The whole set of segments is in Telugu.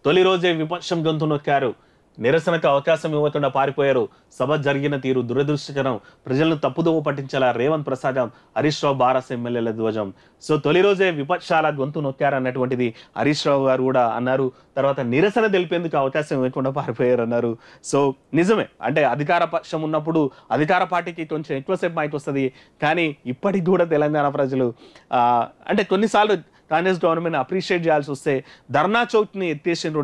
తొలి రోజే విపక్షం గొంతు నొక్కారు. నిరసనకు అవకాశం ఇవ్వకుండా పారిపోయారు. సభ జరిగిన తీరు దురదృష్టకరం. ప్రజలను తప్పుదోవ పట్టించేలా రేవంత్ ప్రసాదం, హరీష్ రావు బారాస్ ఎమ్మెల్యేల ధ్వజం. సో తొలి రోజే విపక్షాల గొంతు నొక్కారన్నటువంటిది హరీష్ రావు గారు కూడా అన్నారు. తర్వాత నిరసన తెలిపేందుకు అవకాశం ఇవ్వకుండా పారిపోయారు అన్నారు. సో నిజమే, అంటే అధికార పక్షం ఉన్నప్పుడు అధికార పార్టీకి కొంచెం ఎక్కువసేపు మైక్ వస్తుంది. కానీ ఇప్పటికి కూడా తెలంగాణ ప్రజలు అంటే కొన్నిసార్లు కాంగ్రెస్ గవర్నమెంట్ అప్రిషియేట్ చేయాల్సి వస్తే ధర్నా చౌక్ని ఎత్తేసిండ్రు.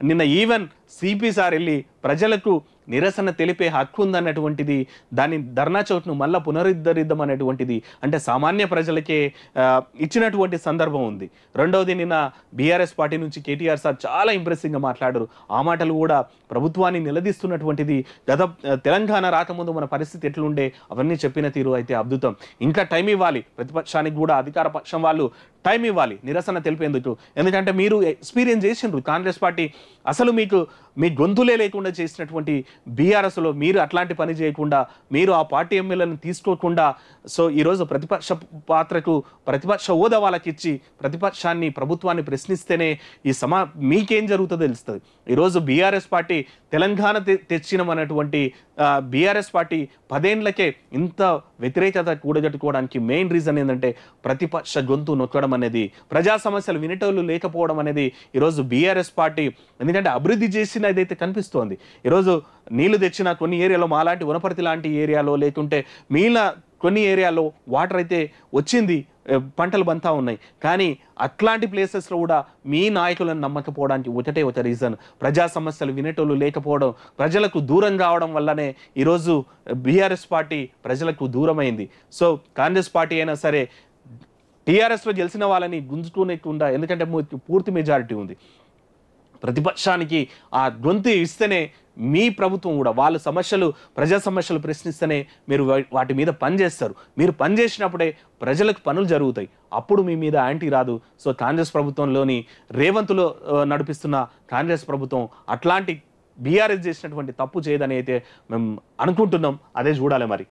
నిన్న ఈవెన్ సిపి సార్ వెళ్ళి ప్రజలకు నిరసన తెలిపే హక్కు ఉందన్నటువంటిది, దాని ధర్నా చౌక్ను మళ్ళీ పునరుద్ధరిద్దాం అనేటువంటిది అంటే సామాన్య ప్రజలకే ఇచ్చినటువంటి సందర్భం ఉంది. రెండవది, నిన్న బీఆర్ఎస్ పార్టీ నుంచి కేటీఆర్ సార్ చాలా ఇంప్రెసింగ్గా మాట్లాడారు. ఆ మాటలు కూడా ప్రభుత్వాన్ని నిలదీస్తున్నటువంటిది. తెలంగాణ రాకముందు మన పరిస్థితి ఎట్లుండే అవన్నీ చెప్పిన తీరు అయితే అద్భుతం. ఇంకా టైం ఇవ్వాలి ప్రతిపక్షానికి కూడా, అధికార పక్షం వాళ్ళు టైం ఇవ్వాలి నిరసన తెలిపేందుకు. ఎందుకంటే మీరు ఎక్స్పీరియన్స్ చేసిండ్రు కాంగ్రెస్ పార్టీ. అసలు మీ గొంతులే లేకుండా చేసినటువంటి బీఆర్ఎస్లో మీరు అట్లాంటి పని చేయకుండా, మీరు ఆ పార్టీ ఎమ్మెల్యేలను తీసుకోకుండా, సో ఈరోజు ప్రతిపక్ష పాత్రకు ప్రతిపక్ష హోదా వాళ్ళకి ఇచ్చి ప్రతిపక్షాన్ని ప్రభుత్వాన్ని ప్రశ్నిస్తేనే మీకేం జరుగుతుందో తెలుస్తుంది. ఈరోజు బీఆర్ఎస్ పార్టీ తెలంగాణ తెచ్చినమన్నటువంటి బీఆర్ఎస్ పార్టీ 10 ఏళ్లకే ఇంత వ్యతిరేకత కూడగట్టుకోవడానికి మెయిన్ రీజన్ ఏంటంటే ప్రతిపక్ష గొంతు నొక్కడం అనేది, ప్రజా సమస్యలు వినేటోళ్ళు లేకపోవడం అనేది ఈరోజు బీఆర్ఎస్ పార్టీ. ఎందుకంటే అభివృద్ధి చేసిన ఏదైతే కనిపిస్తోంది, ఈరోజు నీళ్లు తెచ్చిన కొన్ని ఏరియాలో, మాలాంటి వనపర్తి లాంటి ఏరియాలో, లేకుంటే మిగిలిన కొన్ని ఏరియాలో వాటర్ అయితే వచ్చింది, పంటలు బంతా ఉన్నాయి. కానీ అట్లాంటి ప్లేసెస్లో కూడా మీ నాయకులను నమ్మకపోవడానికి ఒక రీజన్ ప్రజా సమస్యలు వినేటోళ్ళు లేకపోవడం, ప్రజలకు దూరం కావడం వల్లనే ఈరోజు బీఆర్ఎస్ పార్టీ ప్రజలకు దూరమైంది. సో కాంగ్రెస్ పార్టీ అయినా సరే టీఆర్ఎస్లో గెలిచిన వాళ్ళని గుంజుకునేకుండా, ఎందుకంటే పూర్తి మెజారిటీ ఉంది. ప్రతిపక్షానికి ఆ గొంతు ఇస్తేనే మీ ప్రభుత్వం కూడా వాళ్ళ సమస్యలు, ప్రజా సమస్యలు ప్రశ్నిస్తేనే మీరు వాటి మీద పనిచేస్తారు. మీరు పనిచేసినప్పుడే ప్రజలకు పనులు జరుగుతాయి. అప్పుడు మీ మీద యాంటీ రాదు. సో కాంగ్రెస్ ప్రభుత్వంలోని రేవంత్లో నడిపిస్తున్న కాంగ్రెస్ ప్రభుత్వం అట్లాంటి బీఆర్ఎస్ చేసినటువంటి తప్పు చేయదని అయితే మేము అనుకుంటున్నాం. అదే చూడాలి మరి.